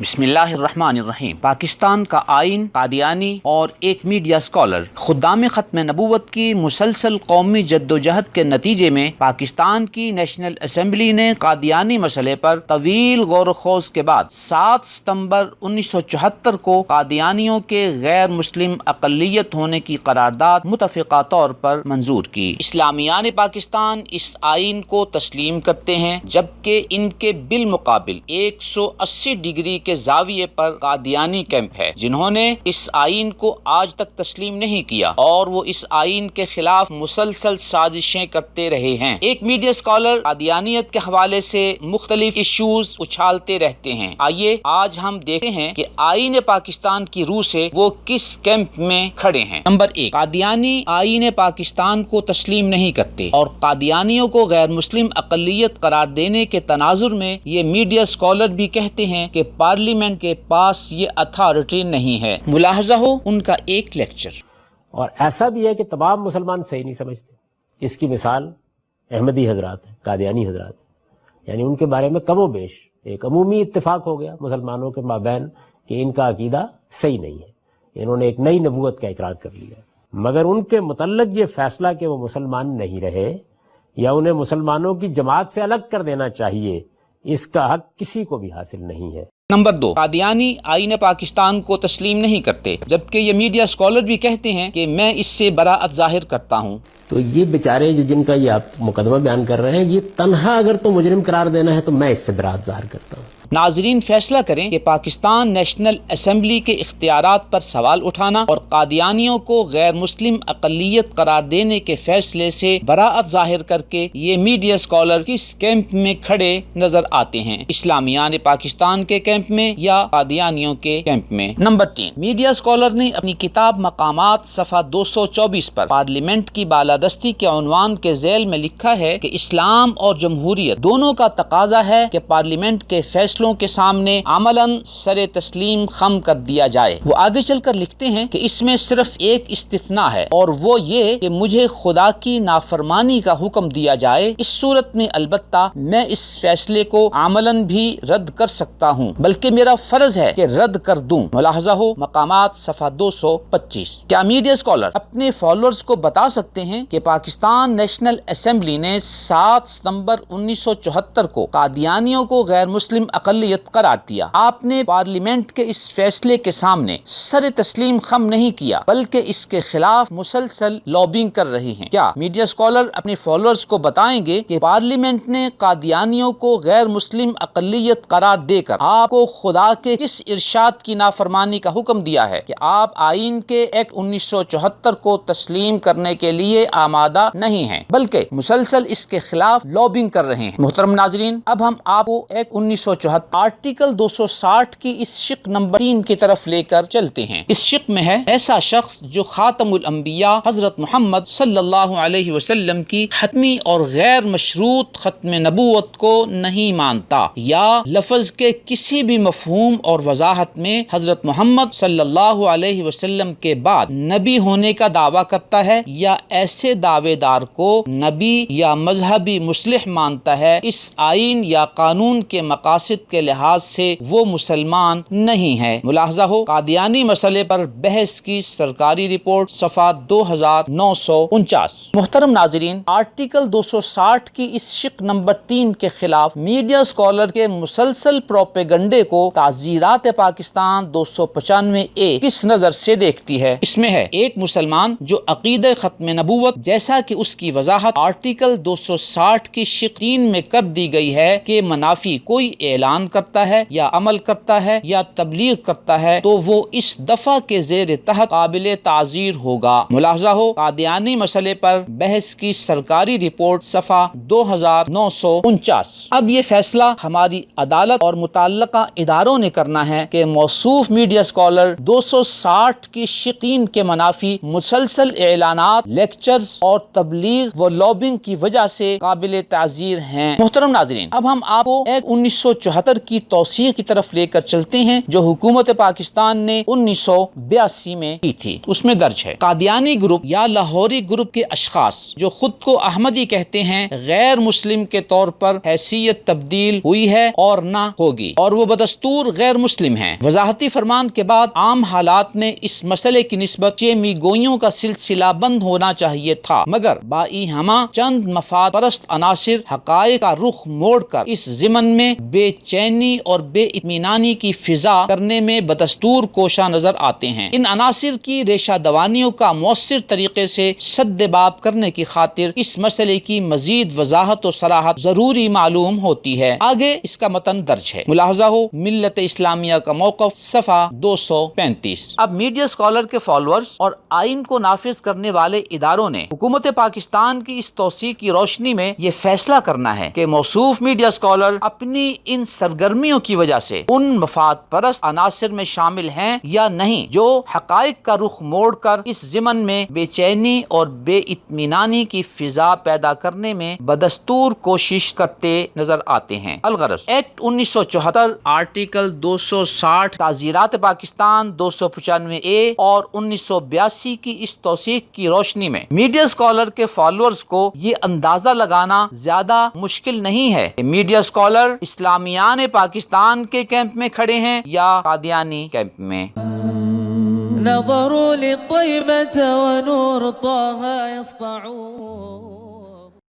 بسم اللہ الرحمن الرحیم۔ پاکستان کا آئین، قادیانی اور ایک میڈیا اسکالر۔ خدام ختم نبوت کی مسلسل قومی جدوجہد کے نتیجے میں پاکستان کی نیشنل اسمبلی نے قادیانی مسئلے پر طویل غور و خوض کے بعد 7 ستمبر 1974 کو قادیانیوں کے غیر مسلم اقلیت ہونے کی قرارداد متفقہ طور پر منظور کی۔ اسلامیان پاکستان اس آئین کو تسلیم کرتے ہیں، جبکہ ان کے بالمقابل 180 ڈگری کے زاویے پر قادیانی کیمپ ہے، جنہوں نے اس آئین کو آج تک تسلیم نہیں کیا اور وہ اس آئین کے خلاف مسلسل سازشیں کرتے رہے ہیں۔ ایک میڈیا اسکالر قادیانیت کے حوالے سے مختلف ایشوز اچھالتے رہتے ہیں۔ آئیے آج ہم دیکھتے ہیں کہ آئین پاکستان کی روح سے وہ کس کیمپ میں کھڑے ہیں۔ نمبر 1، قادیانی آئین پاکستان کو تسلیم نہیں کرتے اور قادیانیوں کو غیر مسلم اقلیت قرار دینے کے تناظر میں یہ میڈیا اسکالر بھی کہتے ہیں کہ پارلیمنٹ کے پاس یہ اتھارٹی نہیں ہے۔ ملاحظہ ہو ان کا ایک لیکچر۔ اور ایسا بھی ہے کہ تمام مسلمان صحیح نہیں سمجھتے۔ اس کی مثال احمدی حضرات ہیں، قادیانی حضرات ہیں، یعنی ان کے بارے میں کم و بیش ایک عمومی اتفاق ہو گیا مسلمانوں کے مابین کہ ان کا عقیدہ صحیح نہیں ہے، انہوں نے ایک نئی نبوت کا اقرار کر لیا، مگر ان کے متعلق یہ فیصلہ کہ وہ مسلمان نہیں رہے یا انہیں مسلمانوں کی جماعت سے الگ کر دینا چاہیے، اس کا حق کسی کو بھی حاصل نہیں ہے۔ نمبر 2، قادیانی آئین پاکستان کو تسلیم نہیں کرتے، جبکہ یہ میڈیا اسکالر بھی کہتے ہیں کہ میں اس سے براعت ظاہر کرتا ہوں۔ تو یہ بیچارے جن کا یہ آپ مقدمہ بیان کر رہے ہیں، یہ تنہا اگر تو مجرم قرار دینا ہے تو میں اس سے براعت ظاہر کرتا ہوں۔ ناظرین فیصلہ کریں کہ پاکستان نیشنل اسمبلی کے اختیارات پر سوال اٹھانا اور قادیانیوں کو غیر مسلم اقلیت قرار دینے کے فیصلے سے براعت ظاہر کر کے یہ میڈیا اسکالر کس کیمپ میں کھڑے نظر آتے ہیں، اسلامیان پاکستان کے کیمپ میں یا قادیانیوں کے کیمپ میں۔ نمبر 3، میڈیا اسکالر نے اپنی کتاب مقامات صفحہ 224 پر پارلیمنٹ کی بالادستی کے عنوان کے ذیل میں لکھا ہے کہ اسلام اور جمہوریت دونوں کا تقاضا ہے کہ پارلیمنٹ کے فیصلوں کے سامنے عملاً سر تسلیم خم کر دیا جائے۔ وہ آگے چل کر لکھتے ہیں کہ اس میں صرف ایک استثناء ہے اور وہ یہ کہ مجھے خدا کی نافرمانی کا حکم دیا جائے، اس صورت میں البتہ میں اس فیصلے کو عملاً بھی رد کر سکتا ہوں، بلکہ میرا فرض ہے کہ رد کر دوں۔ ملاحظہ ہو مقامات صفحہ 225۔ کیا میڈیا اسکالر اپنے فالوورز کو بتا سکتے ہیں کہ پاکستان نیشنل اسمبلی نے 7 ستمبر 1974 کو قادیانیوں کو غیر مسلم اقلیت قرار دیا؟ آپ نے پارلیمنٹ کے اس فیصلے کے سامنے سر تسلیم خم نہیں کیا، بلکہ اس کے خلاف مسلسل لابنگ کر رہے ہیں۔ کیا میڈیا اسکالر اپنے فالوورز کو بتائیں گے کہ پارلیمنٹ نے قادیانیوں کو غیر مسلم اقلیت قرار دے کر آپ کو خدا کے کس ارشاد کی نافرمانی کا حکم دیا ہے کہ آپ آئین کے ایکٹ 1974 کو تسلیم کرنے کے لیے آمادہ نہیں ہیں، بلکہ مسلسل اس کے خلاف لابنگ کر رہے ہیں؟ محترم ناظرین، اب ہم آپ کو ایکٹ 1974 آرٹیکل 260 کی اس شق نمبر 3 کی طرف لے کر چلتے ہیں۔ اس شق میں ہے، ایسا شخص جو خاتم الانبیاء حضرت محمد صلی اللہ علیہ وسلم کی حتمی اور غیر مشروط ختم نبوت کو نہیں مانتا یا لفظ کے کسی بھی مفہوم اور وضاحت میں حضرت محمد صلی اللہ علیہ وسلم کے بعد نبی ہونے کا دعویٰ کرتا ہے یا ایسے دعوے دار کو نبی یا مذہبی مصلح مانتا ہے، اس آئین یا قانون کے مقاصد کے لحاظ سے وہ مسلمان نہیں ہے۔ ملاحظہ ہو قادیانی مسئلے پر بحث کی سرکاری رپورٹ صفحہ 2949۔ محترم ناظرین، آرٹیکل 260 کی اس شق نمبر 3 کے خلاف میڈیا اسکالر کے مسلسل پروپیگنڈے کو تعزیرات پاکستان 295A کس نظر سے دیکھتی ہے؟ اس میں ہے، ایک مسلمان جو عقیدہ ختم نبوت جیسا کہ اس کی وضاحت آرٹیکل 260 کی شق 3 میں کر دی گئی ہے کہ منافی کوئی اعلان کرتا ہے یا عمل کرتا ہے یا تبلیغ کرتا ہے تو وہ اس دفعہ کے زیر تحت قابل تعزیر ہوگا۔ ملاحظہ ہو قادیانی مسئلے پر بحث کی سرکاری رپورٹ صفحہ 2949۔ اب یہ فیصلہ ہماری عدالت اور متعلقہ اداروں نے کرنا ہے کہ موصوف میڈیا اسکالر 260 کی شق 3 کے منافی مسلسل اعلانات، لیکچرز اور تبلیغ و لابنگ کی وجہ سے قابل تعزیر ہیں۔ محترم ناظرین، اب ہم آپ کو ایک 1974 1974 کی توسیع کی طرف لے کر چلتے ہیں جو حکومت پاکستان نے 1982 میں کی تھی۔ اس میں درج ہے قادیانی گروپ یا لاہوری گروپ کے اشخاص جو خود کو احمدی کہتے ہیں غیر مسلم کے طور پر حیثیت تبدیل ہوئی ہے اور نہ ہوگی، اور وہ بدستور غیر مسلم ہیں۔ وضاحتی فرمان کے بعد عام حالات میں اس مسئلے کی نسبت چیمی گوئیوں کا سلسلہ بند ہونا چاہیے تھا، مگر بائی ہما چند مفاد پرست عناصر حقائق کا رخ موڑ کر اس ضمن میں بے چینی اور بے اطمینانی کی فضا کرنے میں بدستور کوشاں نظر آتے ہیں۔ ان عناصر کی ریشہ دوانیوں کا مؤثر طریقے سے سد باب کرنے کی خاطر اس مسئلے کی مزید وضاحت و صراحت ضروری معلوم ہوتی ہے۔ آگے اس کا متن درج ہے، ملاحظہ ہو ملت اسلامیہ کا موقف صفحہ 235۔ اب میڈیا اسکالر کے فالوورز اور آئین کو نافذ کرنے والے اداروں نے حکومت پاکستان کی اس توسیع کی روشنی میں یہ فیصلہ کرنا ہے کہ موصوف میڈیا اسکالر اپنی ان سرگرمیوں کی وجہ سے ان مفاد پرست عناصر میں شامل ہیں یا نہیں جو حقائق کا رخ موڑ کر اس ضمن میں بے چینی اور بے اطمینانی کی فضا پیدا کرنے میں بدستور کوشش کرتے نظر آتے ہیں۔ الغرض ایکٹ 1974 آرٹیکل 260 تعزیرات پاکستان 295A اور 1982 کی اس توثیق کی روشنی میں میڈیا اسکالر کے فالوورز کو یہ اندازہ لگانا زیادہ مشکل نہیں ہے کہ میڈیا اسکالر اسلامیان پاکستان کے کیمپ میں کھڑے ہیں یا قادیانی کیمپ میں۔ نظروا للطيبة ونور طه يسطعون